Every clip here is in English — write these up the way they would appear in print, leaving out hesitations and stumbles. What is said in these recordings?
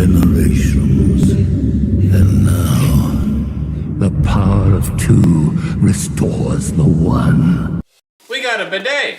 generations. And now, the power of two restores the one. We got a bidet!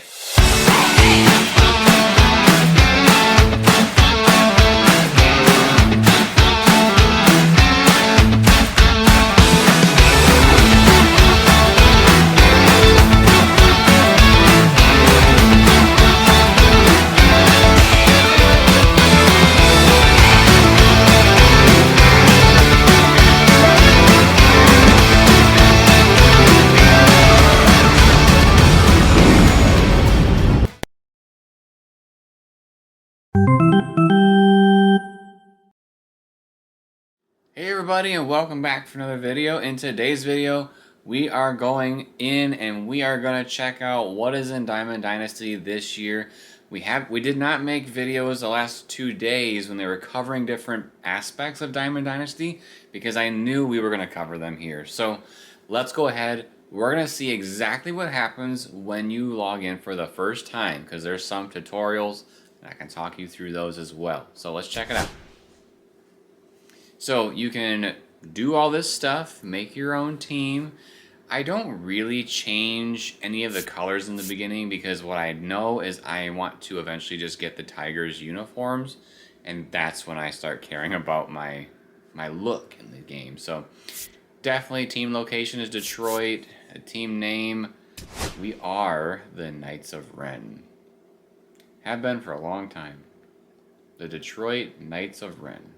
Hey everybody, and welcome back for another video. In today's video, we are going in and we are going to check out what is in Diamond Dynasty this year. We did not make videos the last 2 days when they were covering different aspects of Diamond Dynasty because I knew we were going to cover them here. So let's go ahead. We're going to see exactly what happens when you log in for the first time because there's some tutorials and I can talk you through those as well. So let's check it out. So you can do all this stuff, make your own team. I don't really change any of the colors in the beginning because what I know is I want to eventually just get the Tigers uniforms, and that's when I start caring about my look in the game. So definitely team location is Detroit. A team name, we are the Knights of Ren. Have been for a long time. The Detroit Knights of Ren.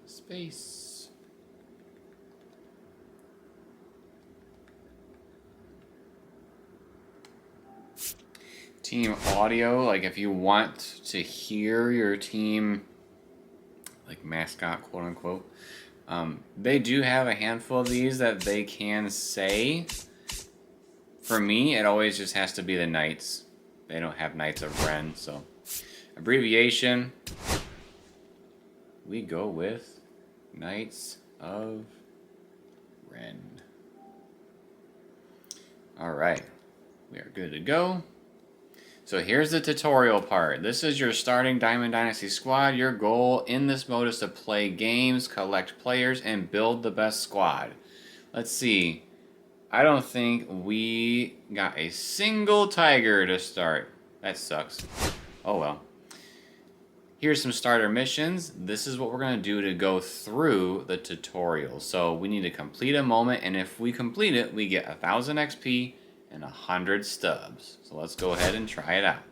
Space. Team audio, like if you want to hear your team, like mascot, quote unquote, they do have a handful of these that they can say. For me, it always just has to be the Knights. They don't have Knights of Ren, so abbreviation, we go with Knights of Ren. Alright, we are good to go. So here's the tutorial part. This is your starting Diamond Dynasty squad. Your goal in this mode is to play games, collect players, and build the best squad. Let's see. I don't think we got a single Tiger to start. That sucks. Oh well. Here's some starter missions. This is what we're going to do to go through the tutorial. So we need to complete a moment, and if we complete it, we get 1,000 XP and 100 stubs. So let's go ahead and try it out.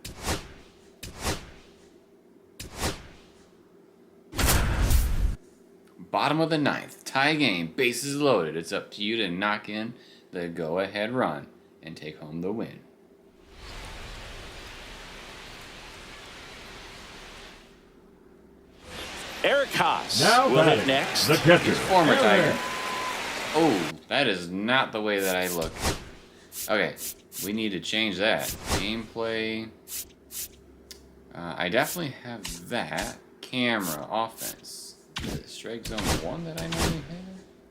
Bottom of the 9th, tie game, bases loaded. It's up to you to knock in the go-ahead run and take home the win. Eric Haas now will hit next. The catcher. Former Tiger. Oh, that is not the way that I look. Okay, we need to change that. Gameplay. I definitely have that. Camera, offense. Is it strike zone 1 that I normally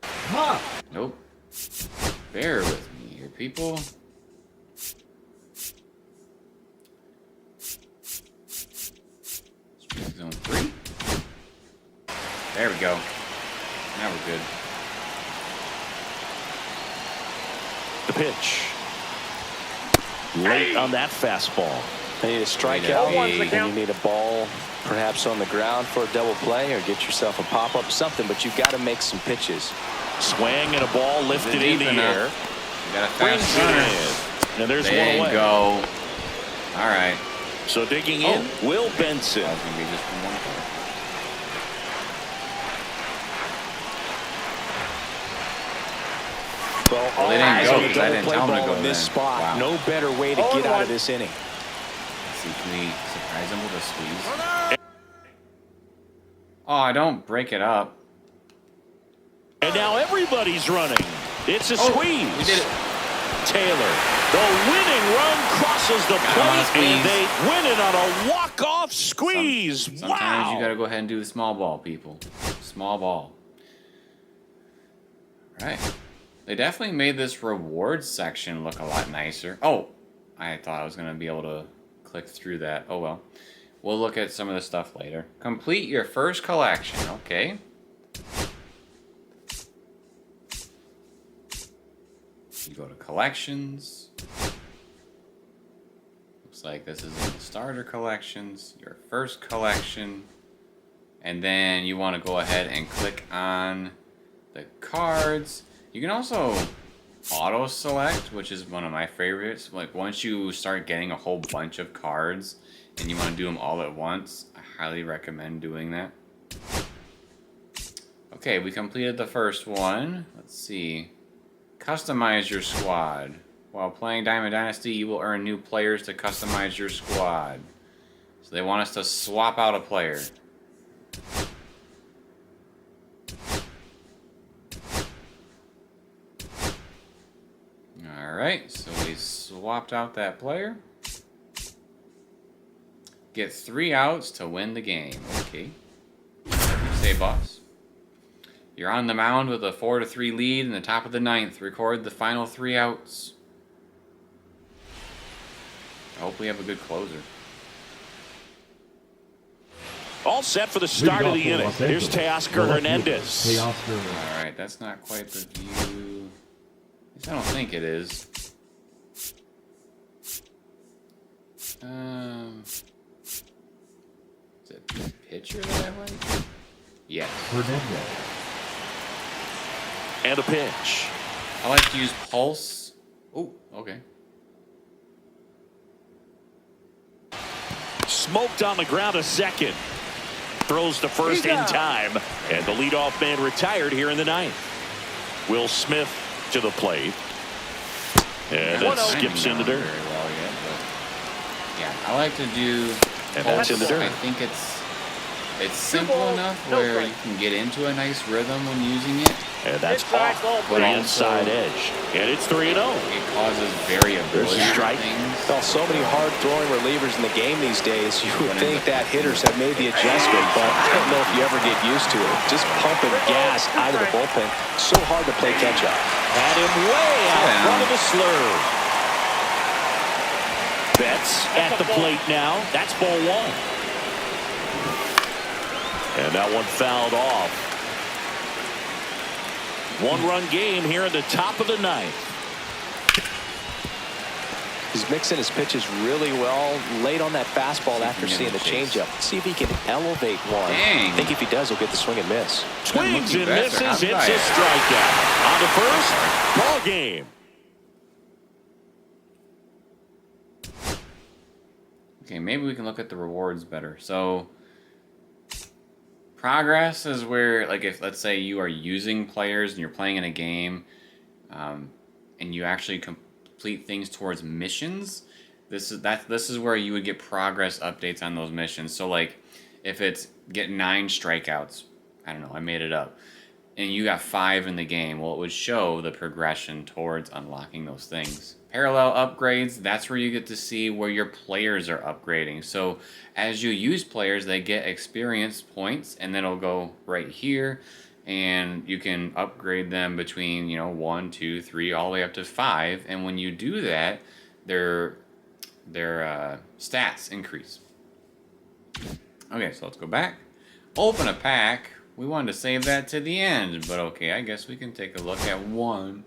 have? Ha! Nope. Bear with me here, people. Strike zone 3. There we go. Now we're good. The pitch. Late on that fastball. You need a strikeout, and you need a ball perhaps on the ground for a double play, or get yourself a pop-up, something, but you've got to make some pitches. Swing and a ball lifted in the air. You got a fast runner. And there's there one away. You go. All right. So digging in, Will Benson. That was going to be just from one point. Well, they didn't go because I double didn't play tell them to ball go in this then. spot. Wow. No better way to get out of this inning. Let's see, can we surprise them with a squeeze? Oh, don't break it up. And now everybody's running. It's a squeeze. We did it. Taylor, the winning run crosses the plate, and they win it on a walk-off squeeze. Sometimes you got to go ahead and do the small ball, people. Small ball. All right. They definitely made this rewards section look a lot nicer. Oh, I thought I was going to be able to click through that. Oh well. We'll look at some of the stuff later. Complete your first collection. Okay. You go to collections. Looks like this is in the starter collections, your first collection. And then you want to go ahead and click on the cards. You can also auto select, which is one of my favorites. Like once you start getting a whole bunch of cards and you want to do them all at once, I highly recommend doing that. Okay, we completed the first one. Let's see. Customize your squad. While playing Diamond Dynasty, you will earn new players to customize your squad. So they want us to swap out a player. Alright, so we swapped out that player. Get 3 outs to win the game. Okay. Say, boss. You're on the mound with a 4-3 lead in the top of the 9th. Record the final 3 outs. I hope we have a good closer. All set for the start of the inning. Here's Teoscar Hernandez. Alright, that's not quite the view. At least I don't think it is. Is it the pitcher that I like? Yes. And a pitch. I like to use pulse. Oh, okay. Smoked on the ground to second. Throws to first in time. And the leadoff man retired here in the 9th. Will Smith to the plate. And that skips in the dirt. Very well yet, but yeah, I like to do. And that's in the dirt. I think it's simple enough where you can get into a nice rhythm when using it. And that's off the inside edge. And it's 3-0. It causes variability. There's a strike. Well, so many hard-throwing relievers in the game these days, you would think that hitters have made the adjustment, but I don't know if you ever get used to it. Just pumping gas out of the bullpen, so hard to play catch-up. Had him way out in front of the slurve. Betts at the plate now. That's ball 1. And that one fouled off. 1-run game here in the top of the 9th. He's mixing his pitches really well. Late on that fastball after seeing the changeup. See if he can elevate one. Dang. I think if he does, he'll get the swing and miss. Swings and misses. It's a strikeout. On the first, ball game. Okay, maybe we can look at the rewards better. So progress is where, like, if let's say you are using players and you're playing in a game, and you actually complete things towards missions. This is where you would get progress updates on those missions. So like, if it's get 9 strikeouts, I don't know, I made it up, and you got 5 in the game, well, it would show the progression towards unlocking those things. Parallel upgrades, that's where you get to see where your players are upgrading. So as you use players, they get experience points, and then it'll go right here, and you can upgrade them between, 1, 2, 3, all the way up to 5. And when you do that, their stats increase. Okay, so let's go back. Open a pack. We wanted to save that to the end, but okay, I guess we can take a look at one.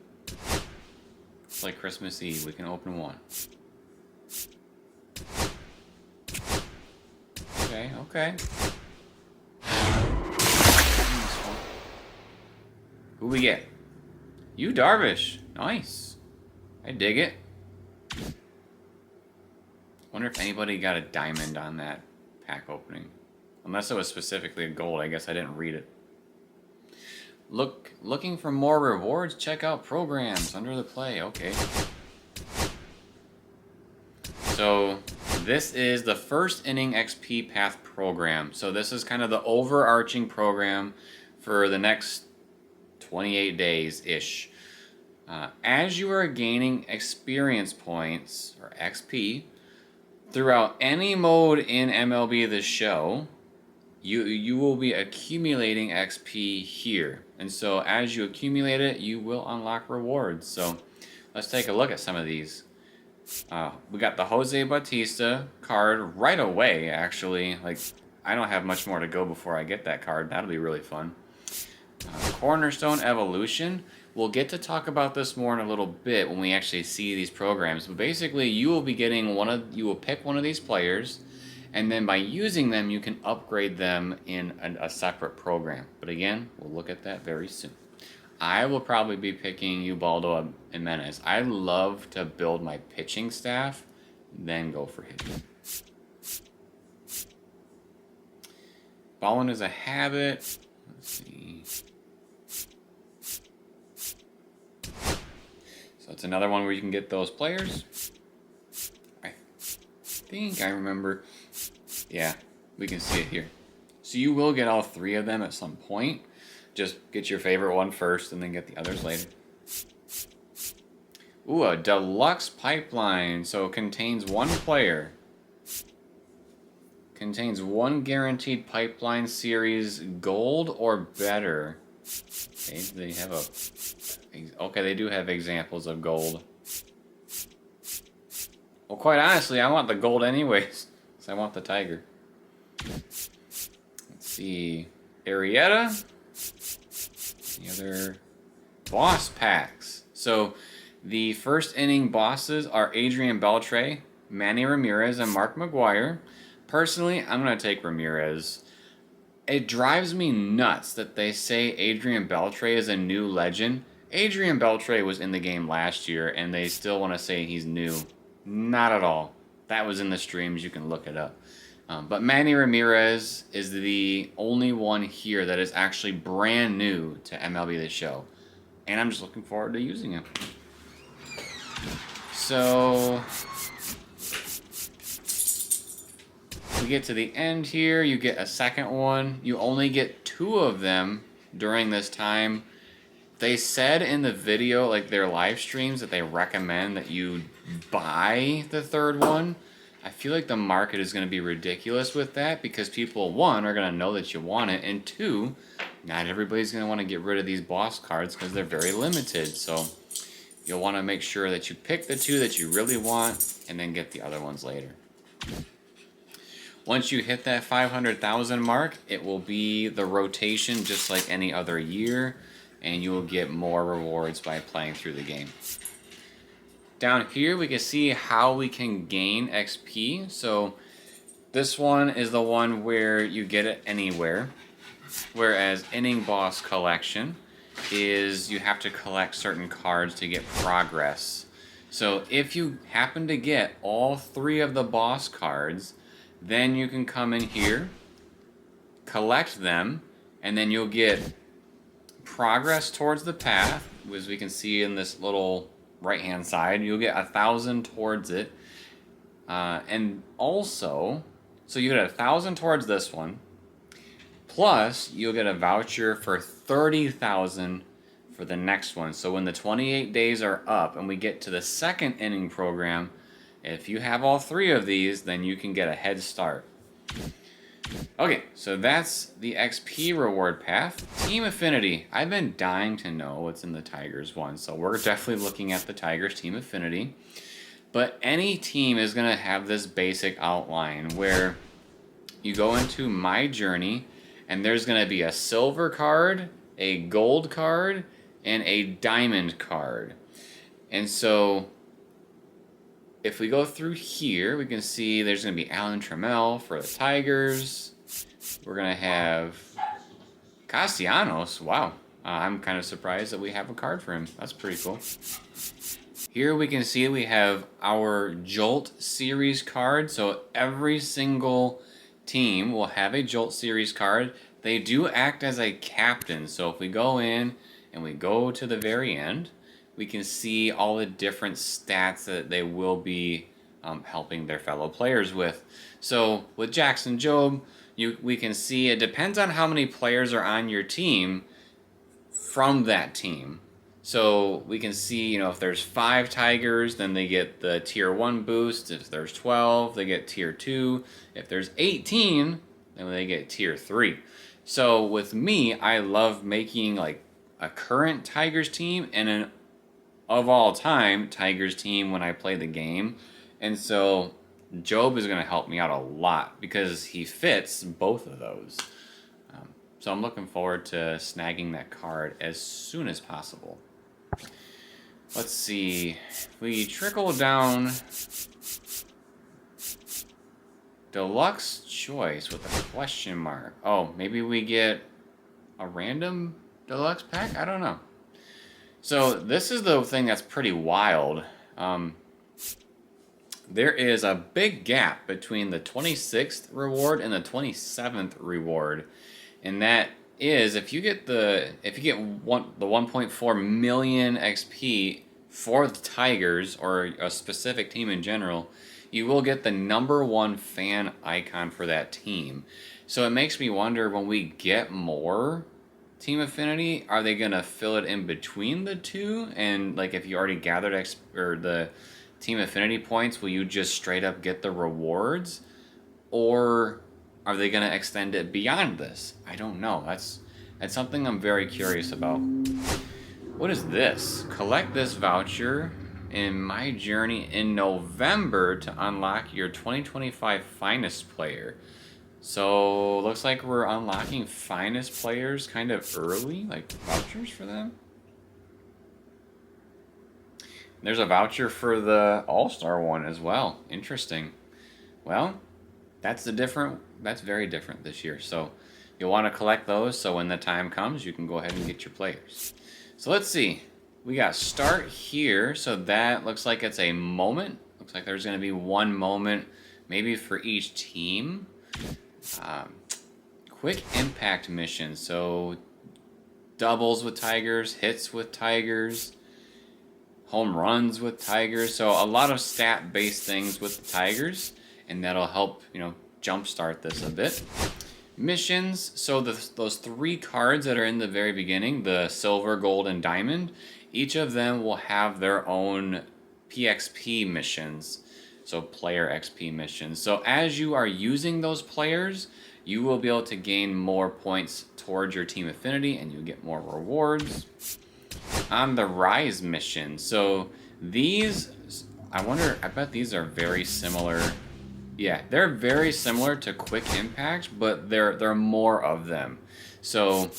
It's like Christmas Eve, we can open one. Okay. Who we get? You, Darvish. Nice. I dig it. Wonder if anybody got a diamond on that pack opening. Unless it was specifically a gold, I guess I didn't read it. Looking for more rewards? Check out programs under the play. Okay. So this is the first inning XP path program. So this is kind of the overarching program for the next 28 days-ish. As you are gaining experience points, or XP, throughout any mode in MLB the Show, you will be accumulating XP here. And so as you accumulate it, you will unlock rewards. So let's take a look at some of these. We got the Jose Bautista card right away, actually. Like, I don't have much more to go before I get that card. That'll be really fun. Cornerstone Evolution. We'll get to talk about this more in a little bit when we actually see these programs. But basically, you will be getting you will pick one of these players, and then by using them, you can upgrade them in a separate program. But again, we'll look at that very soon. I will probably be picking Ubaldo Jimenez. I love to build my pitching staff, then go for hitting. Balling is a habit. Let's see. So it's another one where you can get those players. I think I remember. Yeah, we can see it here. So you will get all 3 of them at some point. Just get your favorite one first and then get the others later. Ooh, a deluxe pipeline. So it contains 1 player. Contains 1 guaranteed pipeline series gold or better. Okay, they have they do have examples of gold. Well, quite honestly, I want the gold anyways. So I want the tiger. Let's see. Arrieta. The other boss packs. So the first inning bosses are Adrian Beltre, Manny Ramirez, and Mark McGwire. Personally, I'm going to take Ramirez. It drives me nuts that they say Adrian Beltre is a new legend. Adrian Beltre was in the game last year, and they still want to say he's new. Not at all. That was in the streams. You can look it up. But Manny Ramirez is the only one here that is actually brand new to MLB the Show. And I'm just looking forward to using him. So we get to the end here. You get a second one. You only get 2 of them during this time. They said in the video, like their live streams, that they recommend that you buy the 3rd one. I feel like the market is going to be ridiculous with that because people, 1, are going to know that you want it, and 2, not everybody's going to want to get rid of these boss cards because they're very limited. So you'll want to make sure that you pick the 2 that you really want and then get the other ones later. Once you hit that 500,000 mark, it will be the rotation just like any other year, and you will get more rewards by playing through the game. Down here, we can see how we can gain XP. So this one is the one where you get it anywhere, whereas Inning Boss Collection is you have to collect certain cards to get progress. So if you happen to get all 3 of the boss cards, then you can come in here, collect them, and then you'll get progress towards the path, as we can see in this little right-hand side. You'll get 1,000 towards it. And also, so you get 1,000 towards this one, plus you'll get a voucher for 30,000 for the next one. So when the 28 days are up and we get to the 2nd inning program, if you have all 3 of these, then you can get a head start. Okay, so that's the XP reward path. Team Affinity. I've been dying to know what's in the Tigers one, so we're definitely looking at the Tigers Team Affinity. But any team is going to have this basic outline where you go into My Journey, and there's going to be a silver card, a gold card, and a diamond card. And so if we go through here, we can see there's going to be Alan Trammell for the Tigers. We're going to have Castellanos. Wow. I'm kind of surprised that we have a card for him. That's pretty cool. Here we can see we have our Jolt Series card. So every single team will have a Jolt Series card. They do act as a captain. So if we go in and we go to the very end, we can see all the different stats that they will be helping their fellow players with. So with Jackson Jobe, we can see it depends on how many players are on your team from that team. So we can see, if there's 5 Tigers, then they get the Tier 1 boost. If there's 12, they get Tier 2. If there's 18, then they get Tier 3. So with me, I love making like a current Tigers team and an of all time Tigers team when I play the game. And so Job is going to help me out a lot because he fits both of those. So I'm looking forward to snagging that card as soon as possible. Let's see. We trickle down deluxe choice with a question mark. Oh, maybe we get a random deluxe pack? I don't know. So this is the thing that's pretty wild. There is a big gap between the 26th reward and the 27th reward. And that is if you get the 1.4 million XP for the Tigers or a specific team in general, you will get the #1 fan icon for that team. So it makes me wonder, when we get more team affinity, are they gonna fill it in between the two? And like, if you already gathered the team affinity points, will you just straight up get the rewards, or are they going to extend it beyond this? I don't know. That's something I'm very curious about. What is this? Collect this voucher in my journey in November to unlock your 2025 finest player. So looks like we're unlocking finest players kind of early, like vouchers for them. There's a voucher for the All-Star one as well. Interesting. Well, that's very different this year. So you'll want to collect those so when the time comes, you can go ahead and get your players. So let's see. We got start here. So that looks like it's a moment. Looks like there's going to be one moment maybe for each team. Quick impact mission. So doubles with Tigers, hits with Tigers, home runs with Tigers. So a lot of stat-based things with the Tigers. And that'll help, jumpstart this a bit. Missions, so those 3 cards that are in the very beginning, the silver, gold, and diamond, each of them will have their own PXP missions, so player XP missions. So as you are using those players, you will be able to gain more points towards your team affinity, and you get more rewards. On the Rise mission, so these, I bet these are very similar. Yeah, they're very similar to Quick Impact, but there are more of them. So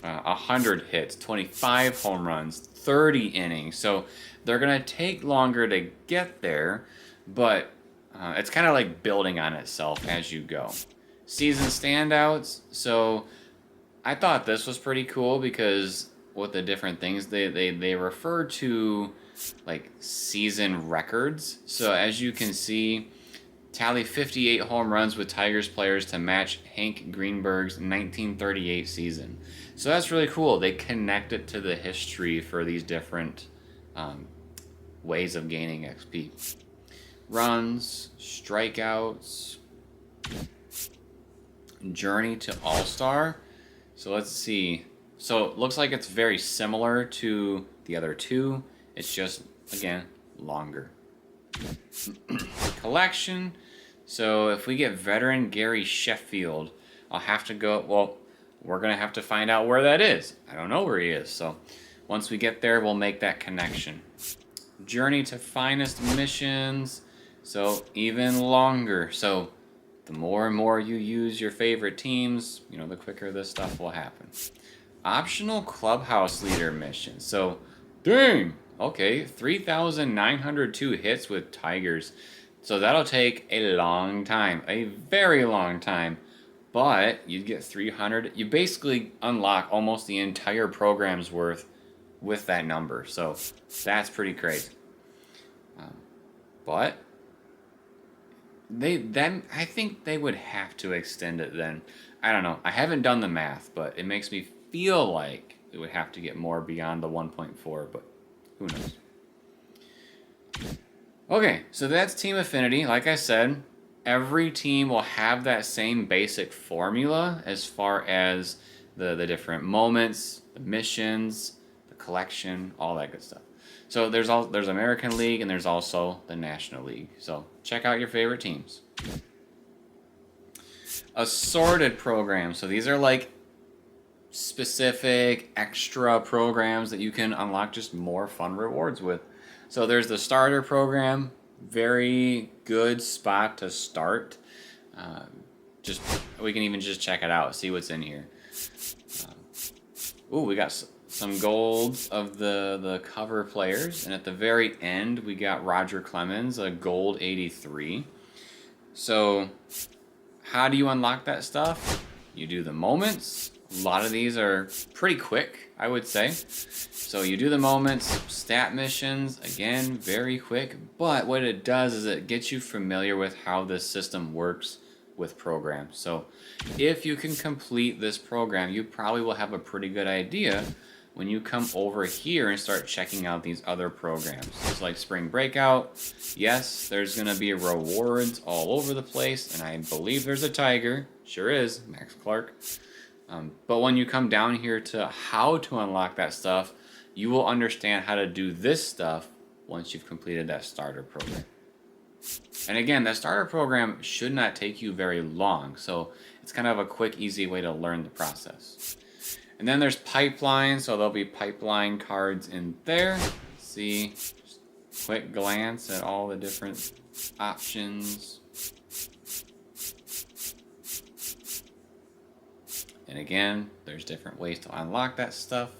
100 hits, 25 home runs, 30 innings. So they're going to take longer to get there, but it's kind of like building on itself as you go. Season standouts. So I thought this was pretty cool because with the different things, they refer to like season records. So as you can see, tally 58 home runs with Tigers players to match Hank Greenberg's 1938 season. So that's really cool. They connect it to the history for these different ways of gaining XP. Runs, strikeouts, journey to All-Star. So let's see. So it looks like it's very similar to the other two. It's just, again, longer. Collection. So if we get veteran Gary Sheffield, I'll have to go, well, we're going to have to find out where that is. I don't know where he is. So once we get there, we'll make that connection. Journey to finest missions. So even longer. So the more and more you use your favorite teams, the quicker this stuff will happen. Optional clubhouse leader mission. So, dang! Okay, 3,902 hits with Tigers. So that'll take a long time, a very long time. But you'd get 300. You basically unlock almost the entire program's worth with that number. So that's pretty crazy. But I think they would have to extend it then. I don't know. I haven't done the math, but it makes me feel like it would have to get more beyond the 1.4, but who knows. Okay, so that's team affinity. Like I said, every team will have that same basic formula as far as the different moments, the missions, the collection, all that good stuff. So there's American League and there's also the National League. So check out your favorite teams. Assorted programs. So these are like specific extra programs that you can unlock just more fun rewards with. So there's the starter program, very good spot to start. We can even just check it out, see what's in here. We got some gold of the cover players, and at the very end we got Roger Clemens, a gold 83. So how do you unlock that stuff? You do the moments. A lot of these are pretty quick, I would say. So you do the moments, stat missions, again, very quick. But what it does is it gets you familiar with how this system works with programs. So if you can complete this program, you probably will have a pretty good idea when you come over here and start checking out these other programs. It's like Spring Breakout. Yes, there's going to be rewards all over the place, and I believe there's a tiger. Sure is, Max Clark. But when you come down here to how to unlock that stuff, you will understand how to do this stuff once you've completed that starter program. And again, that starter program should not take you very long, so it's kind of a quick, easy way to learn the process. And then there's pipeline, so there'll be pipeline cards in there. Let's see, just quick glance at all the different options. And again, there's different ways to unlock that stuff.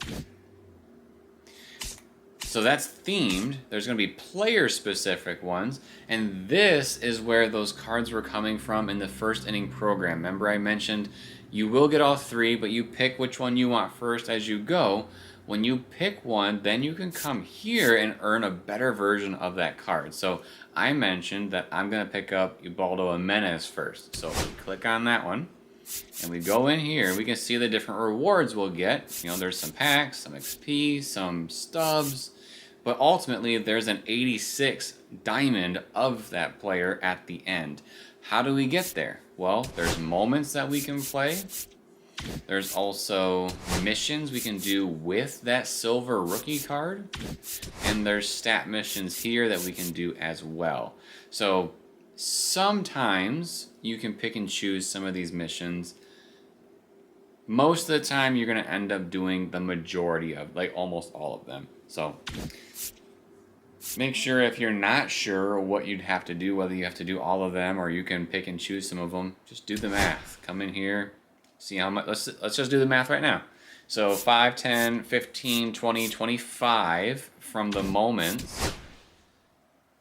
So that's themed. There's going to be player-specific ones. And this is where those cards were coming from in the first inning program. Remember I mentioned you will get all three, but you pick which one you want first as you go. When you pick one, then you can come here and earn a better version of that card. So I mentioned that I'm going to pick up Ubaldo Jimenez first. So if we click on that one, and we go in here, we can see the different rewards we'll get. You know, there's some packs, some XP, some stubs, but ultimately there's an 86 diamond of that player at the end. How do we get there? Well, there's moments that we can play. There's also missions we can do with that silver rookie card. And there's stat missions here that we can do as well. So sometimes you can pick and choose some of these missions. Most of the time you're going to end up doing the majority of, like, almost all of them. So make sure if you're not sure what you'd have to do, whether you have to do all of them or you can pick and choose some of them, just do the math. Come in here, see how much. Let's just do the math right now. So 5, 10, 15, 20, 25 from the moments.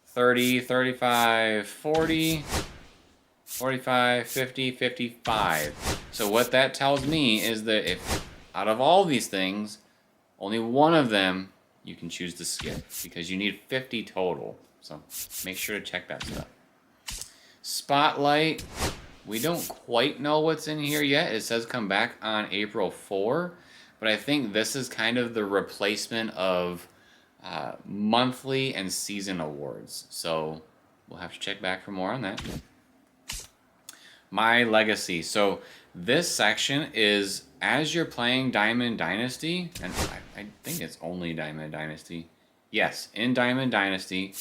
30, 35, 40, 45, 50, 55. So what that tells me is that if out of all these things, only one of them you can choose to skip because you need 50 total. So make sure to check that stuff. Spotlight, we don't quite know what's in here yet. It says come back on April 4, but I think this is kind of the replacement of monthly and season awards. So we'll have to check back for more on that. My Legacy. So this section is as you're playing Diamond Dynasty, and I think it's only Diamond Dynasty. Yes, in Diamond Dynasty,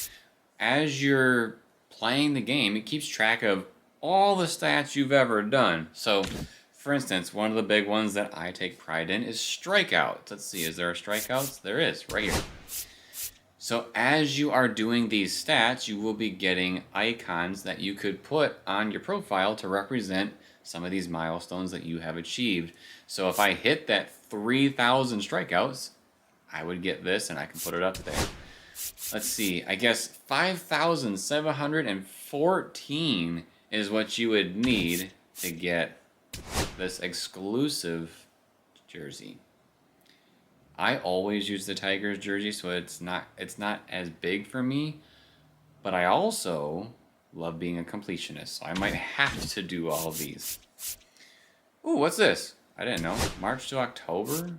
as you're playing the game, it keeps track of all the stats you've ever done. So, for instance, one of the big ones that I take pride in is strikeouts. Let's see, is there a strikeouts? There is, right here. So as you are doing these stats, you will be getting icons that you could put on your profile to represent some of these milestones that you have achieved. So if I hit that 3,000 strikeouts, I would get this and I can put it up there. Let's see, I guess 5,714 is what you would need to get this exclusive jersey. I always use the Tigers jersey, so it's not as big for me, but I also love being a completionist, so I might have to do all of these. Ooh, what's this? I didn't know. March to October?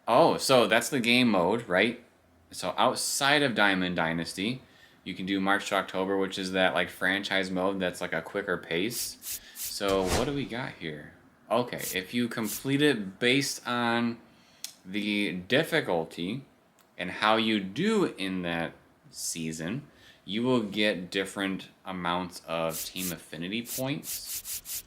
Oh, so that's the game mode, right? So outside of Diamond Dynasty, you can do March to October, which is that like franchise mode that's like a quicker pace. So what do we got here? Okay, if you complete it based on the difficulty and how you do in that season, you will get different amounts of team affinity points.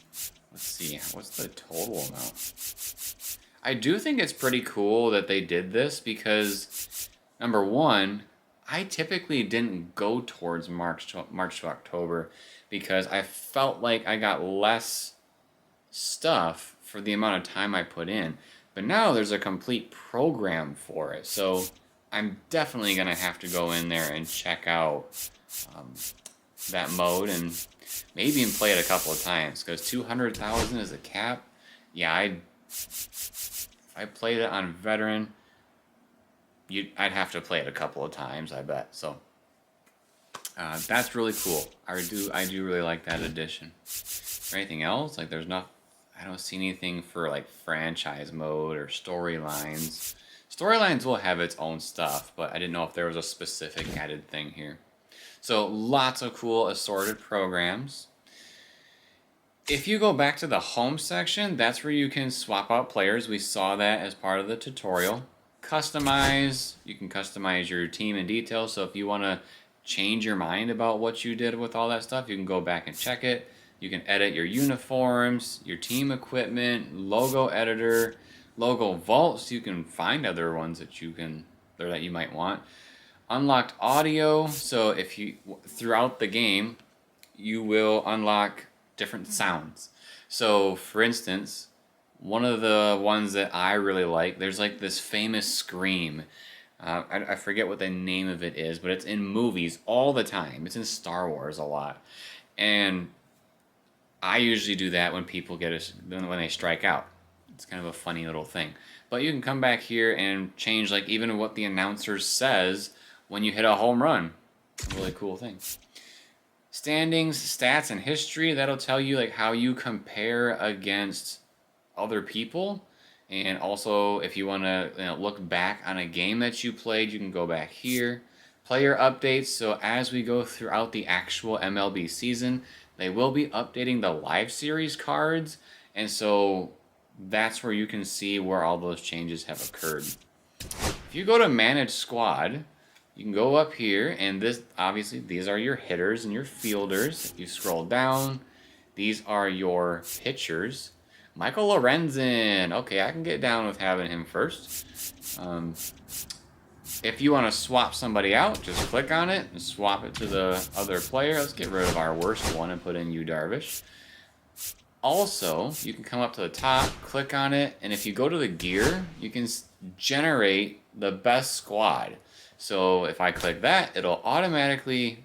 Let's see, what's the total amount? I do think it's pretty cool that they did this because, number one, I typically didn't go towards March to October because I felt like I got less stuff for the amount of time I put in. But now there's a complete program for it. So I'm definitely going to have to go in there and check out that mode and maybe even play it a couple of times because 200,000 is a cap. Yeah, if I played it on veteran, I'd have to play it a couple of times, I bet. So that's really cool. I do really like that addition. Is there anything else? Like there's not. I don't see anything for like franchise mode or storylines. Storylines will have its own stuff, but I didn't know if there was a specific added thing here. So lots of cool assorted programs. If you go back to the home section, that's where you can swap out players. We saw that as part of the tutorial. Customize. You can customize your team in detail. So if you want to change your mind about what you did with all that stuff, you can go back and check it. You can edit your uniforms, your team equipment, logo editor, logo vaults. You can find other ones that you might want. Unlocked audio. So if you throughout the game, you will unlock different sounds. So for instance, one of the ones that I really like, there's like this famous scream. I forget what the name of it is, but it's in movies all the time. It's in Star Wars a lot, and I usually do that when people when they strike out. It's kind of a funny little thing. But you can come back here and change like even what the announcer says when you hit a home run. A really cool thing. Standings, stats, and history. That'll tell you like how you compare against other people. And also if you want to look back on a game that you played, you can go back here. Player updates. So as we go throughout the actual MLB season, they will be updating the live series cards, and so that's where you can see where all those changes have occurred. If you go to Manage Squad, you can go up here, and these are your hitters and your fielders. If you scroll down, these are your pitchers. Michael Lorenzen. Okay, I can get down with having him first. If you want to swap somebody out, just click on it and swap it to the other player. Let's get rid of our worst one and put in Yu Darvish. Also, you can come up to the top, click on it, and if you go to the gear, you can generate the best squad. So if I click that, it'll automatically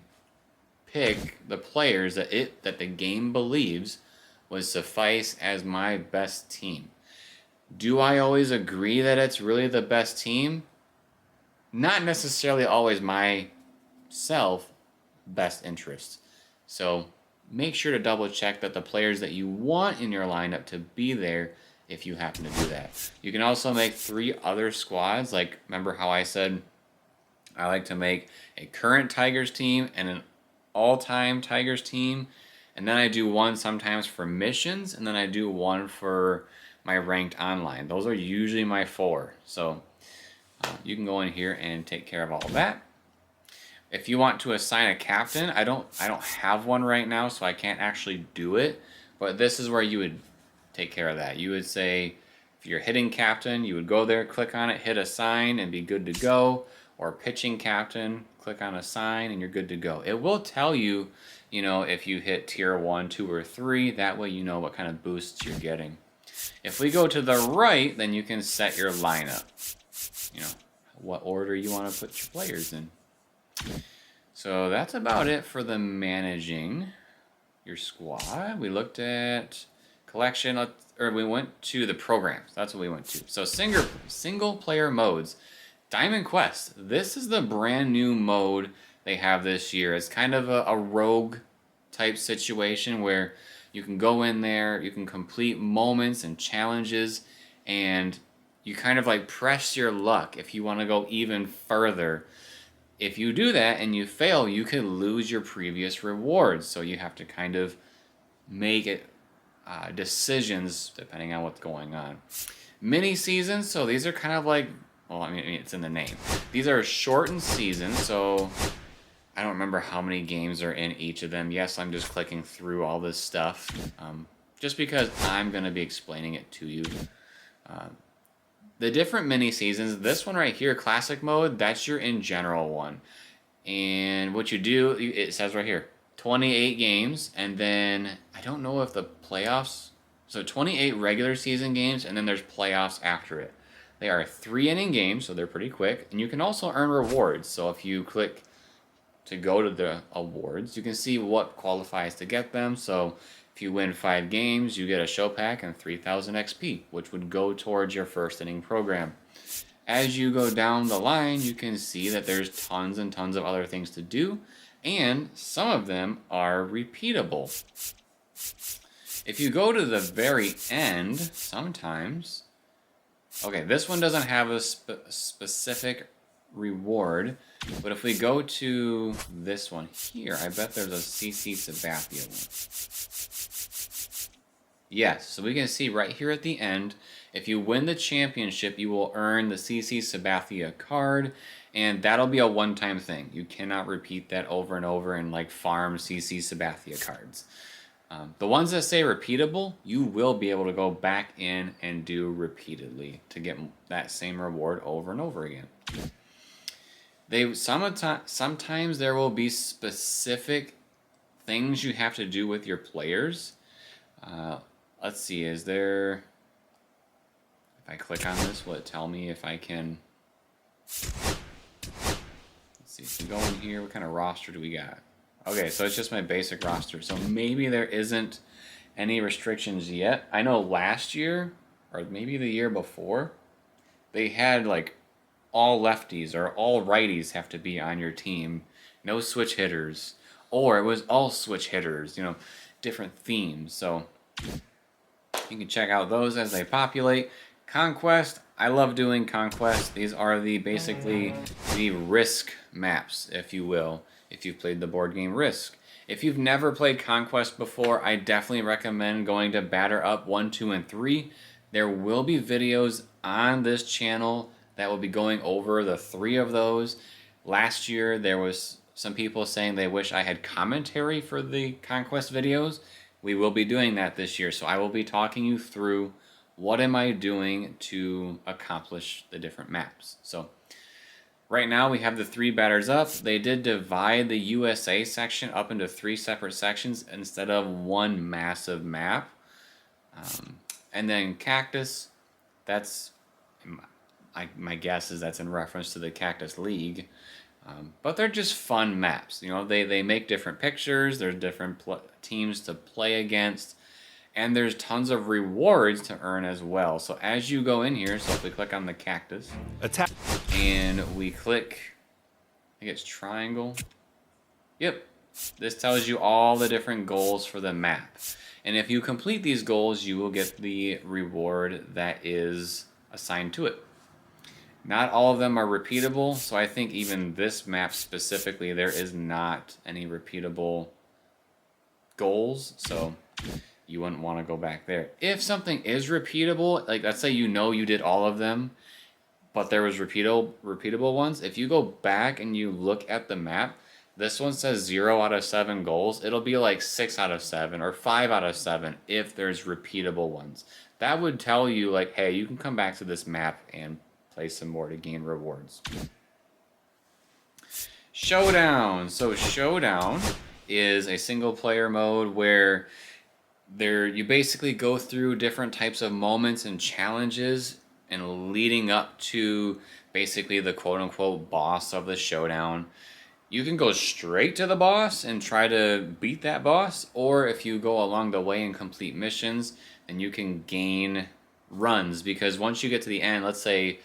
pick the players that the game believes would suffice as my best team. Do I always agree that it's really the best team? Not necessarily always my best interest. So make sure to double check that the players that you want in your lineup to be there if you happen to do that. You can also make 3 other squads. Like, remember how I said I like to make a current Tigers team and an all-time Tigers team. And then I do one sometimes for missions, and then I do one for my ranked online. Those are usually my 4. So you can go in here and take care of all of that. If you want to assign a captain, I don't have one right now, so I can't actually do it. But this is where you would take care of that. You would say, if you're hitting captain, you would go there, click on it, hit assign, and be good to go. Or pitching captain, click on assign, and you're good to go. It will tell you, if you hit tier 1, 2, or 3. That way you know what kind of boosts you're getting. If we go to the right, then you can set your lineup. What order you want to put your players in. So that's about it for the managing your squad. We looked at collection, or we went to the programs. That's what we went to. So single player modes. Diamond Quest. This is the brand new mode they have this year. It's kind of a rogue type situation where you can go in there, you can complete moments and challenges, and you kind of like press your luck if you want to go even further. If you do that and you fail, you could lose your previous rewards. So you have to kind of make it decisions depending on what's going on. Mini seasons, so these are kind of like, well, I mean, it's in the name. These are shortened seasons, so I don't remember how many games are in each of them. Yes, I'm just clicking through all this stuff, just because I'm going to be explaining it to you. the different mini seasons, this one right here, classic mode, that's your in general one. And what you do, it says right here, 28 games, and then I don't know if the playoffs, so 28 regular season games, and then there's playoffs after it. They are 3-inning games, so they're pretty quick, and you can also earn rewards. So if you click to go to the awards, you can see what qualifies to get them. So if you win 5 games, you get a show pack and 3,000 XP, which would go towards your first inning program. As you go down the line, you can see that there's tons and tons of other things to do, and some of them are repeatable. If you go to the very end, sometimes... Okay, this one doesn't have a specific reward, but if we go to this one here, I bet there's a CC Sabathia one. Yes, so we can see right here at the end, if you win the championship, you will earn the CC Sabathia card, and that'll be a one-time thing. You cannot repeat that over and over and like farm CC Sabathia cards. The ones that say repeatable, you will be able to go back in and do repeatedly to get that same reward over and over again. Sometimes there will be specific things you have to do with your players. Let's see, is there... If I click on this, will it tell me if I can... Let's see, if we go in here, what kind of roster do we got? Okay, so it's just my basic roster. So maybe there isn't any restrictions yet. I know last year, or maybe the year before, they had like all lefties or all righties have to be on your team. No switch hitters. Or it was all switch hitters, you know, different themes. So you can check out those as they populate. Conquest, I love doing Conquest. These are basically the Risk maps, if you will, if you've played the board game Risk. If you've never played Conquest before, I definitely recommend going to Batter Up 1, 2, and 3. There will be videos on this channel that will be going over the 3 of those. Last year, there was some people saying they wish I had commentary for the Conquest videos. We will be doing that this year, so I will be talking you through what am I doing to accomplish the different maps. So right now we have the 3 batters up. They did divide the USA section up into 3 separate sections instead of one massive map. And then Cactus, that's, my guess is that's in reference to the Cactus League. But they're just fun maps. You know, they make different pictures, there's different teams to play against, and there's tons of rewards to earn as well. So as you go in here, so if we click on the Cactus, attack, and we click, I think it's triangle. Yep, this tells you all the different goals for the map. And if you complete these goals, you will get the reward that is assigned to it. Not all of them are repeatable, so I think even this map specifically, there is not any repeatable goals, so you wouldn't want to go back there. If something is repeatable, like let's say you know you did all of them, but there was repeatable ones, if you go back and you look at the map, this one says 0 out of 7 goals. It'll be like 6 out of 7 or 5 out of 7 if there's repeatable ones. That would tell you like, hey, you can come back to this map and play some more to gain rewards. Showdown. So Showdown is a single player mode where you basically go through different types of moments and challenges and leading up to basically the quote-unquote boss of the showdown. You can go straight to the boss and try to beat that boss, or if you go along the way and complete missions, then you can gain runs, because once you get to the end, let's say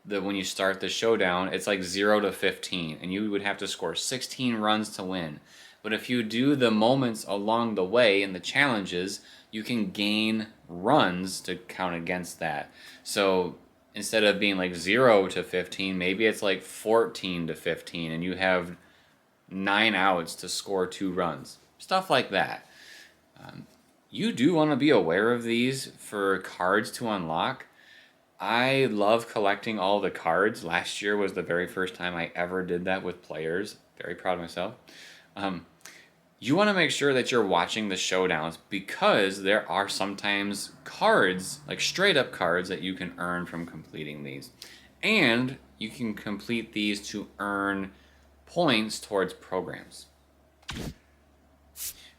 when you start the showdown, it's like 0 to 15, and you would have to score 16 runs to win. But if you do the moments along the way and the challenges, you can gain runs to count against that. So instead of being like 0 to 15, maybe it's like 14 to 15, and you have 9 outs to score 2 runs. Stuff like that. You do want to be aware of these for cards to unlock. I love collecting all the cards. Last year was the very first time I ever did that with players. Very proud of myself. you want to make sure that you're watching the showdowns, because there are sometimes cards, like straight up cards, that you can earn from completing these. And you can complete these to earn points towards programs.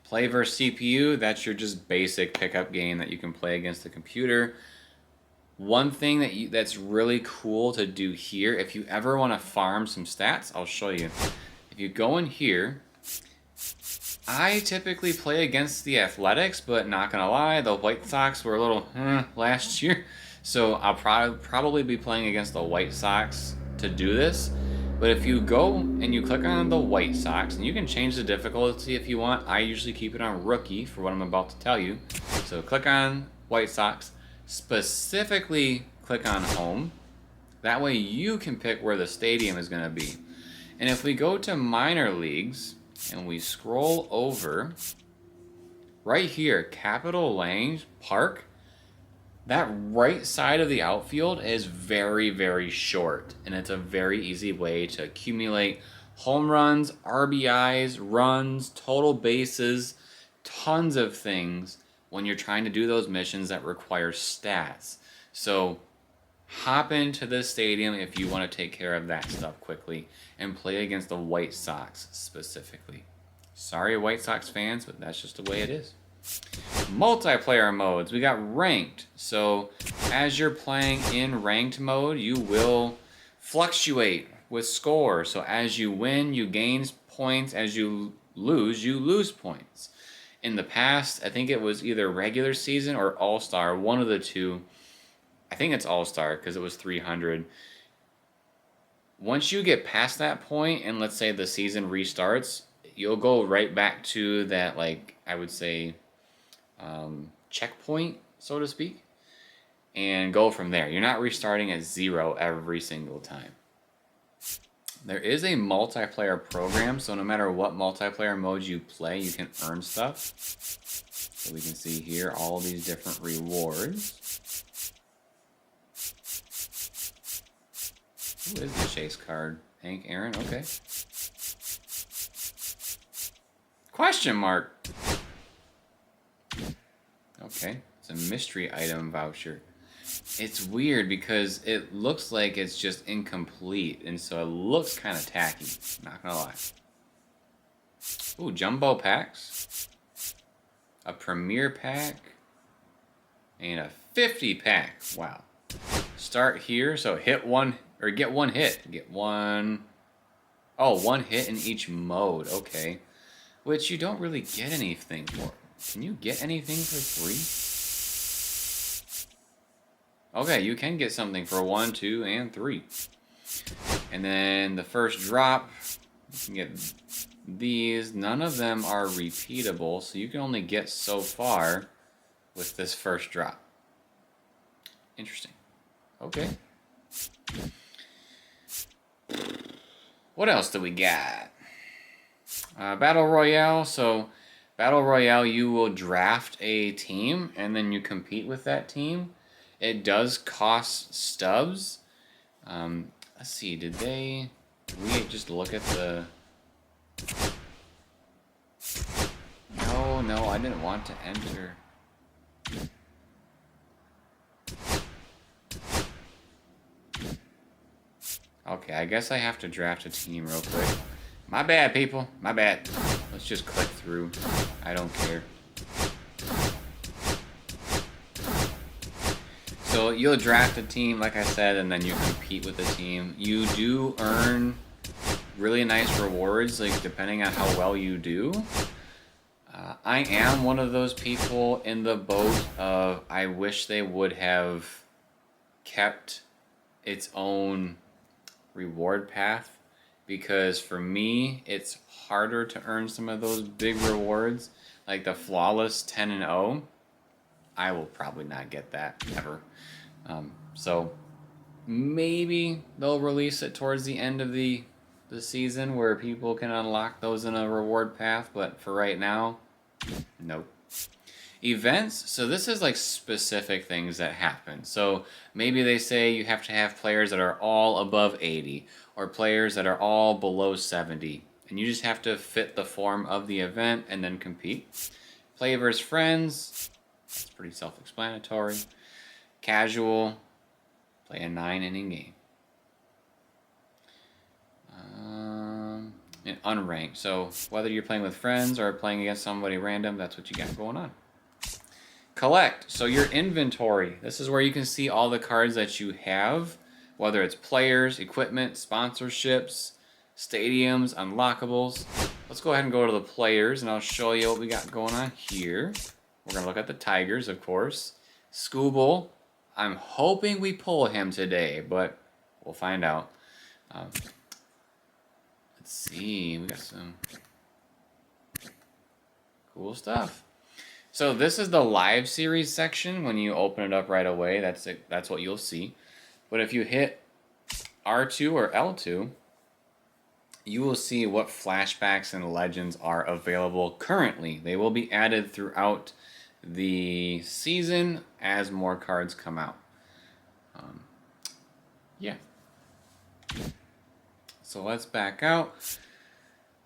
Play versus CPU, that's your just basic pickup game that you can play against the computer. One thing that's really cool to do here, if you ever want to farm some stats, I'll show you. If you go in here, I typically play against the Athletics, but not gonna lie, the White Sox were a little last year, so I'll probably be playing against the White Sox to do this. But if you go and you click on the White Sox, and you can change the difficulty if you want. I usually keep it on Rookie for what I'm about to tell you. So click on White Sox, specifically click on Home. That way you can pick where the stadium is gonna be. And if we go to Minor Leagues, and we scroll over, right here, Capitol Lane Park, that right side of the outfield is very, very short, and it's a very easy way to accumulate home runs, RBIs, runs, total bases, tons of things when you're trying to do those missions that require stats. So hop into this stadium if you want to take care of that stuff quickly and play against the White Sox specifically. Sorry, White Sox fans, but that's just the way it is. Multiplayer modes. We got ranked. So as you're playing in ranked mode, you will fluctuate with score. So as you win, you gain points. As you lose points. In the past, I think it was either regular season or All-Star, one of the two. I think it's All-Star because it was 300. Once you get past that point, and let's say the season restarts, you'll go right back to that, like, I would say, checkpoint, so to speak, and go from there. You're not restarting at 0 every single time. There is a multiplayer program, so no matter what multiplayer mode you play, you can earn stuff. So we can see here all these different rewards. Who is the chase card? Hank Aaron? Okay. Question mark. Okay. It's a mystery item voucher. It's weird because it looks like it's just incomplete, and so it looks kind of tacky. Not gonna lie. Ooh, jumbo packs. A premier pack. And a 50 pack. Wow. Start here, so hit one, or get one hit. Get one. Oh, one hit in each mode. Okay. Which you don't really get anything for. Can you get anything for free? Okay, you can get something for 1, 2, and 3. And then the first drop, you can get these. None of them are repeatable, so you can only get so far with this first drop. Interesting. Okay. What else do we got? Battle Royale. So, Battle Royale, you will draft a team, and then you compete with that team. It does cost stubs. Let's see, did we just look at the... No, I didn't want to enter. Okay, I guess I have to draft a team real quick. My bad, people. My bad. Let's just click through. I don't care. So you'll draft a team, like I said, and then you compete with the team. You do earn really nice rewards, like depending on how well you do. I am one of those people in the boat of I wish they would have kept its own reward path, because for me it's harder to earn some of those big rewards, like the flawless 10-0. I will probably not get that ever. So maybe they'll release it towards the end of the season where people can unlock those in a reward path, but for right now, nope. Events, so this is like specific things that happen. So maybe they say you have to have players that are all above 80 or players that are all below 70 and you just have to fit the form of the event and then compete. Play versus friends, that's pretty self-explanatory. Casual, play a 9-inning game. And unranked, so whether you're playing with friends or playing against somebody random, that's what you got going on. Collect, so your inventory. This is where you can see all the cards that you have, whether it's players, equipment, sponsorships, stadiums, unlockables. Let's go ahead and go to the players, and I'll show you what we got going on here. We're going to look at the Tigers, of course. Scooble, I'm hoping we pull him today, but we'll find out. Let's see, we got some cool stuff. So this is the live series section. When you open it up right away, that's it. That's what you'll see. But if you hit R2 or L2, you will see what flashbacks and legends are available currently. They will be added throughout the season as more cards come out. Yeah. So let's back out.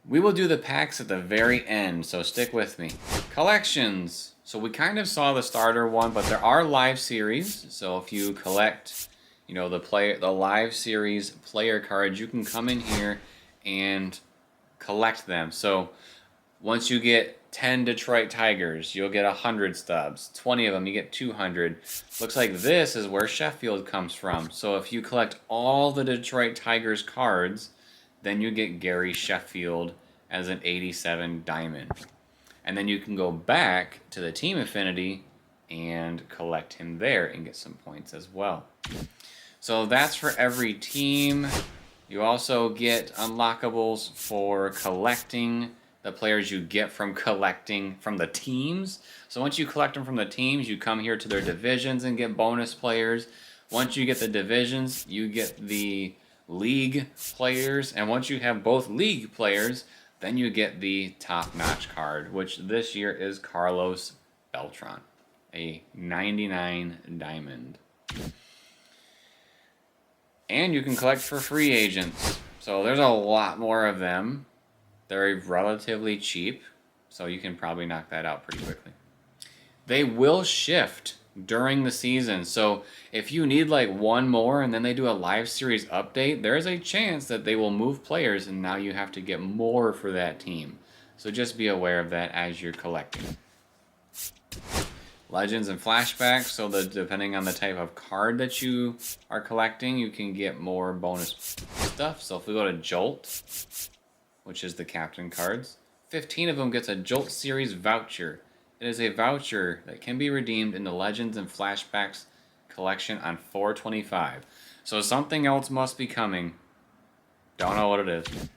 We will do the packs at the very end, so stick with me. Collections. So we kind of saw the starter one, but there are live series. So if you collect, you know, the live series player cards, you can come in here and collect them. So once you get 10 Detroit Tigers, you'll get 100 stubs. 20 of them, you get 200. Looks like this is where Sheffield comes from. So if you collect all the Detroit Tigers cards, then you get Gary Sheffield as an 87 diamond. And then you can go back to the Team Affinity and collect him there and get some points as well. So that's for every team. You also get unlockables for collecting the players you get from collecting from the teams. So once you collect them from the teams, you come here to their divisions and get bonus players. Once you get the divisions, you get the league players. And once you have both league players, then you get the top-notch card, which this year is Carlos Beltran, a 99 diamond. And you can collect for free agents. So there's a lot more of them. They're relatively cheap, so you can probably knock that out pretty quickly. They will shift during the season. So if you need like one more and then they do a live series update, there's a chance that they will move players and now you have to get more for that team. So just be aware of that as you're collecting. Legends and flashbacks, so that depending on the type of card that you are collecting, you can get more bonus stuff. So if we go to Jolt, which is the captain cards, 15 of them gets a Jolt Series voucher. It is a voucher that can be redeemed in the Legends and Flashbacks collection on 4/25. So something else must be coming. Don't know what it is.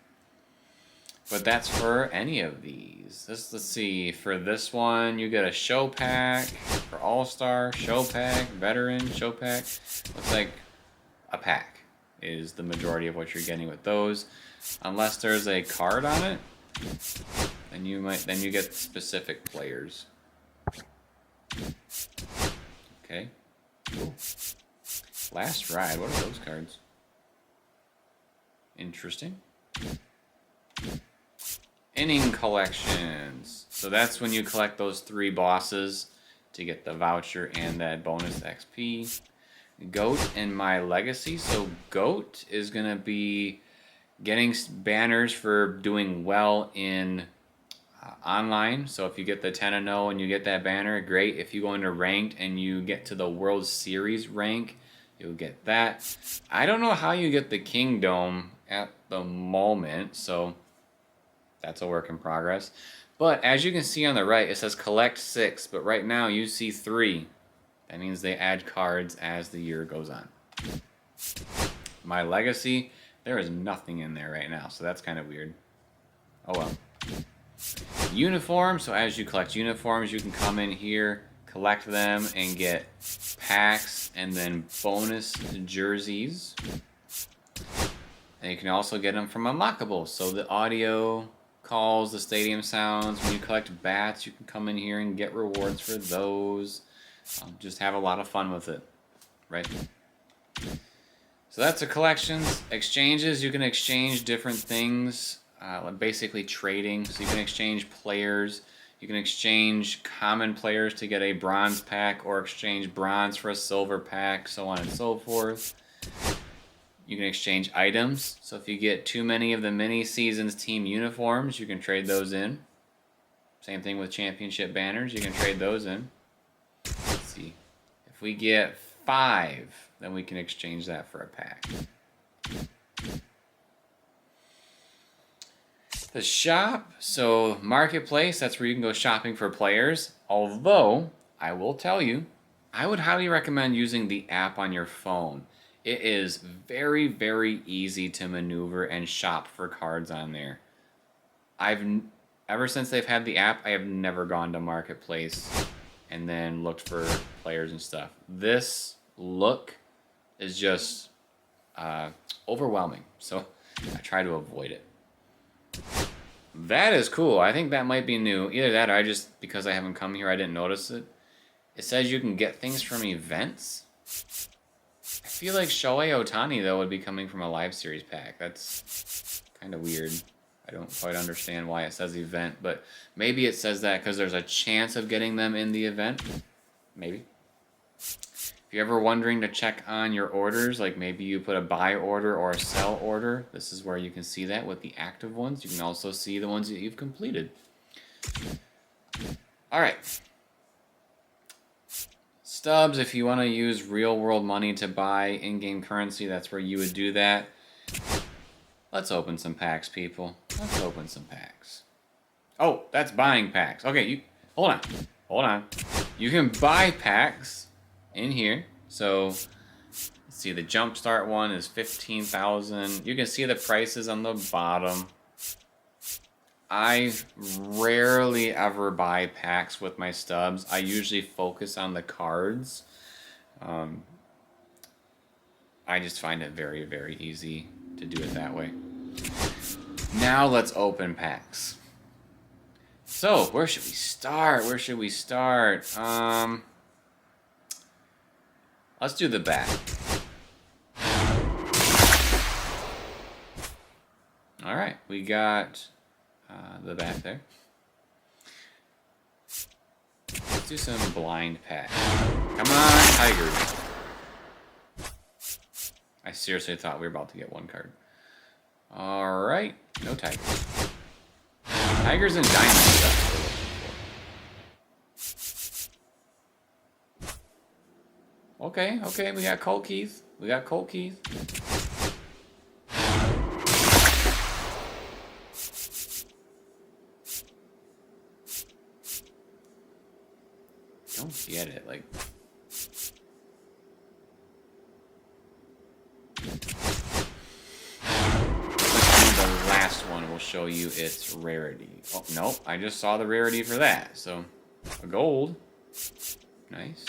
But that's for any of these. Let's see. For this one, you get a show pack. For All-Star, show pack, veteran, show pack. Looks like a pack is the majority of what you're getting with those. Unless there's a card on it, then you get specific players. Okay. Cool. Last Ride. What are those cards? Interesting. Inning collections. So that's when you collect those 3 bosses to get the voucher and that bonus XP. Goat and My Legacy. So Goat is going to be getting banners for doing well in online. So if you get the 10-0 and you get that banner, great. If you go into ranked and you get to the World Series rank, you'll get that. I don't know how you get the Kingdom at the moment, so that's a work in progress. But as you can see on the right, it says collect 6, but right now you see 3. That means they add cards as the year goes on. My Legacy, there is nothing in there right now, so that's kind of weird. Oh well. Uniforms, so as you collect uniforms, you can come in here, collect them, and get packs and then bonus jerseys. And you can also get them from unlockables, so the audio calls, the stadium sounds. When you collect bats, you can come in here and get rewards for those. Just have a lot of fun with it, right? So that's the collections. Exchanges, you can exchange different things basically trading. So you can exchange players. You can exchange common players to get a bronze pack or exchange bronze for a silver pack, so on and so forth. You can exchange items. So if you get too many of the mini seasons team uniforms, you can trade those in. Same thing with championship banners. You can trade those in. Let's see. If we get 5, then we can exchange that for a pack. The shop, so marketplace, that's where you can go shopping for players. Although, I will tell you, I would highly recommend using the app on your phone. It is very, very easy to maneuver and shop for cards on there. Ever since they've had the app, I have never gone to marketplace and then looked for players and stuff. This look is just overwhelming, so I try to avoid it. That is cool. I think that might be new. Either that or I just, because I haven't come here, I didn't notice it. It says you can get things from events. I feel like Shohei Ohtani, though, would be coming from a live series pack. That's kind of weird. I don't quite understand why it says event, but maybe it says that because there's a chance of getting them in the event. Maybe. If you're ever wondering to check on your orders, like maybe you put a buy order or a sell order, this is where you can see that with the active ones. You can also see the ones that you've completed. All right. Stubs, if you want to use real world money to buy in-game currency, that's where you would do that. Let's open some packs, people. Let's open some packs. Oh, that's buying packs. Okay, hold on. You can buy packs in here. So let's see, the Jumpstart one is 15,000. You can see the prices on the bottom. I rarely ever buy packs with my stubs. I usually focus on the cards. I just find it very, very easy to do it that way. Now let's open packs. So where should we start? Let's do the back. All right, we got the back there. Let's do some blind pack. Come on, Tigers. I seriously thought we were about to get one card. All right, no Tigers. Tigers and Diamonds, that's what we're looking for. Okay, we got Colt Keith. Don't get it, like... The last one will show you its rarity. Oh, nope, I just saw the rarity for that. So, a gold. Nice.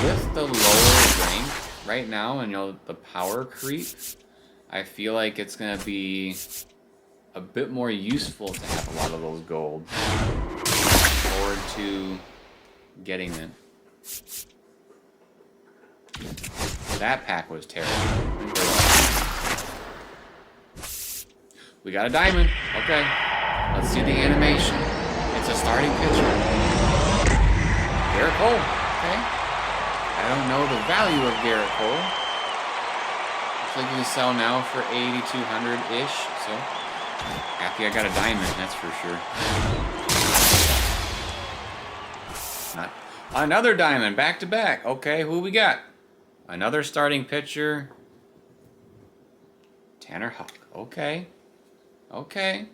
With the lower rank right now and the power creep, I feel like it's going to be a bit more useful to have a lot of those gold. Looking forward to getting them. That pack was terrible. We got a diamond. Okay. Let's see the animation. It's a starting pitcher. Garrett Cole. Okay. I don't know the value of Garrett Cole. Looks like you can sell now for 8,200-ish. So, happy I got a diamond, that's for sure. Not another diamond, back to back. Okay, who we got? Another starting pitcher. Tanner Houck. Okay. Okay.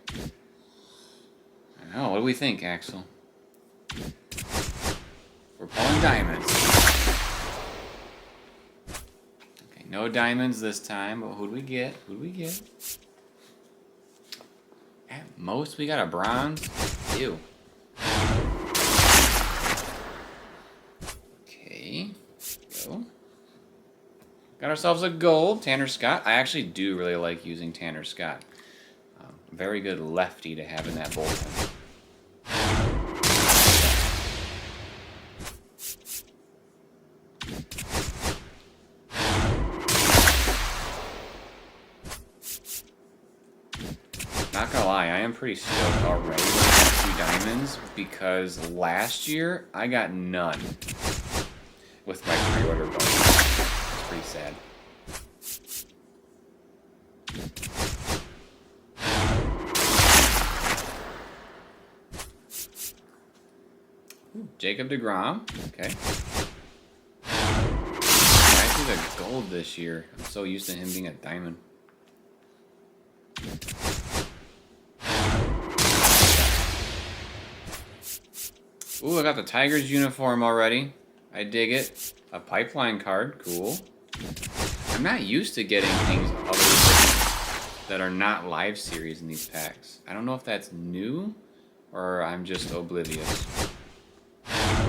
I know. What do we think, Axel? We're pulling diamonds. Okay, no diamonds this time, but who'd we get? At most, we got a bronze. Ew. Okay. Go. Got ourselves a gold. Tanner Scott. I actually do really like using Tanner Scott. Very good lefty to have in that bullpen. Not gonna lie, I am pretty stoked already with 2 diamonds because last year I got none with my pre-order bonus. It's pretty sad. Ooh, Jacob deGrom. Okay. Actually, the gold this year. I'm so used to him being a diamond. Ooh, I got the Tigers uniform already. I dig it. A pipeline card. Cool. I'm not used to getting things other that are not live series in these packs. I don't know if that's new or I'm just oblivious. I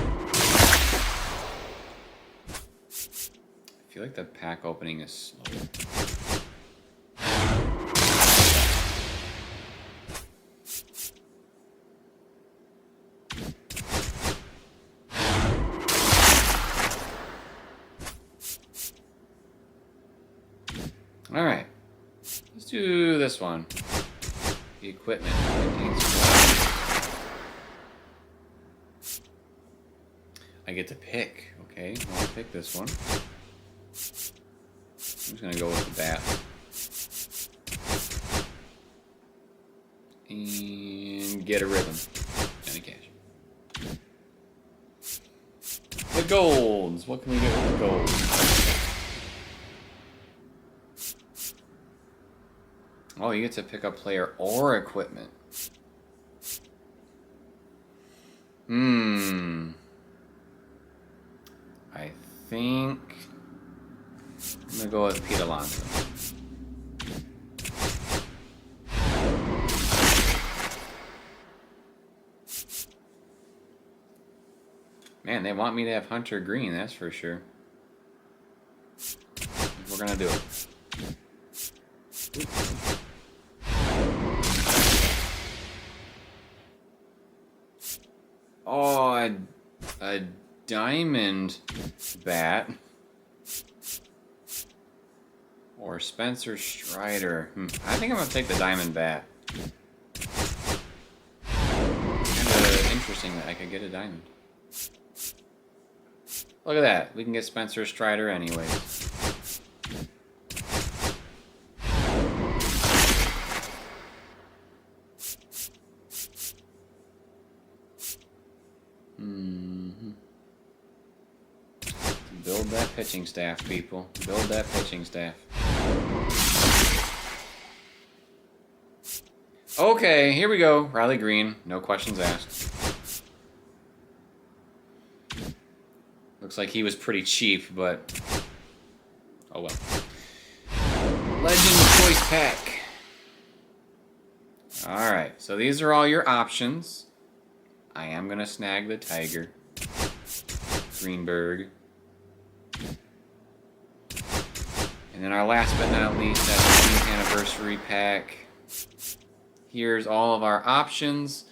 feel like the pack opening is slow. All right, let's do this one. The equipment contains one. I get to pick. Okay, I'll pick this one. I'm just gonna go with the bat. And get a rhythm. And a cash. The golds. What can we get with the golds? Oh, you get to pick up player or equipment. I think I'm gonna go with Pete Alonso. Man, they want me to have Hunter Green, that's for sure. We're gonna do it. Oh, a diamond bat. Or Spencer Strider. I think I'm going to take the diamond bat. Kind of interesting that I could get a diamond. Look at that. We can get Spencer Strider anyways. Build that pitching staff, people. Build that pitching staff. Okay, here we go. Riley Green. No questions asked. Looks like he was pretty cheap, but... oh well. Legend Choice Pack. Alright, so these are all your options. I am going to snag the Tiger. Greenberg. And then our last but not least, that 15th anniversary pack. Here's all of our options.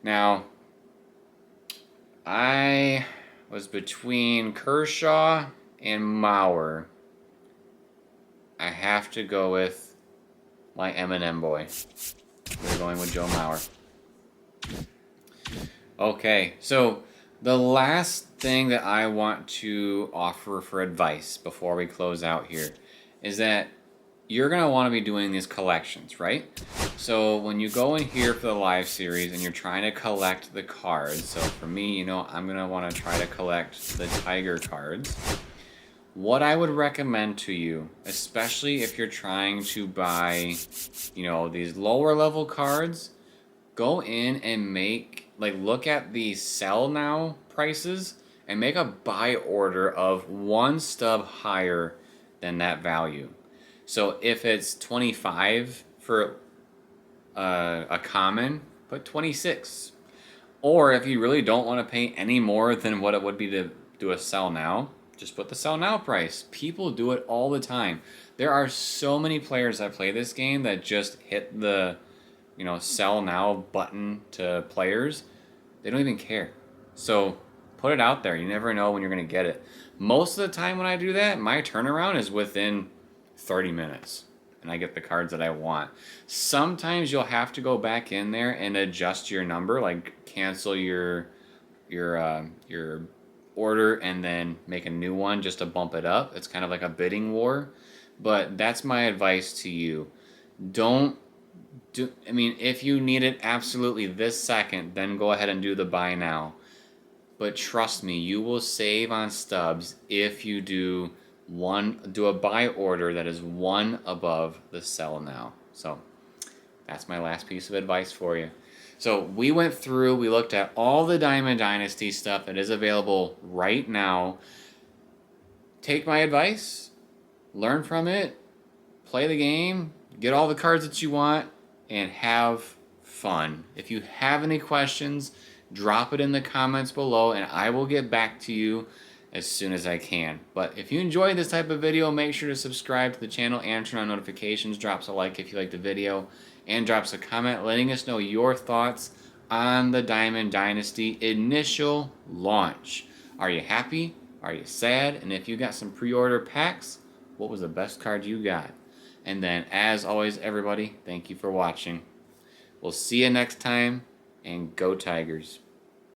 Now, I was between Kershaw and Mauer. I have to go with my M&M boy. We're going with Joe Mauer. Okay, so the last thing that I want to offer for advice before we close out here is that you're going to want to be doing these collections, right? So when you go in here for the live series and you're trying to collect the cards, so for me, you know, I'm going to want to try to collect the Tiger cards. What I would recommend to you, especially if you're trying to buy, you know, these lower level cards, go in and look at the sell now prices and make a buy order of one stub higher than that value. So if it's 25 for a common, put 26. Or if you really don't want to pay any more than what it would be to do a sell now, just put the sell now price. People do it all the time. There are so many players that play this game that just hit the, you know, sell now button to players. They don't even care. So put it out there. You never know when you're going to get it. Most of the time when I do that, my turnaround is within 30 minutes. and I get the cards that I want. Sometimes you'll have to go back in there and adjust your number, like cancel your order and then make a new one just to bump it up. It's kind of like a bidding war, but that's my advice to you. I mean, if you need it absolutely this second, then go ahead and do the buy now. But trust me, you will save on stubs if you do a buy order that is one above the sell now. So that's my last piece of advice for you. So we went through, we looked at all the Diamond Dynasty stuff that is available right now. Take my advice, learn from it, play the game, get all the cards that you want, and have fun. If you have any questions, drop it in the comments below and I will get back to you as soon as I can. But if you enjoyed this type of video, make sure to subscribe to the channel and turn on notifications. Drops a like if you like the video and drops a comment letting us know your thoughts on the Diamond Dynasty initial launch. Are you happy? Are you sad? And if you got some pre-order packs, what was the best card you got? And then, as always, everybody, thank you for watching. We'll see you next time, and go Tigers.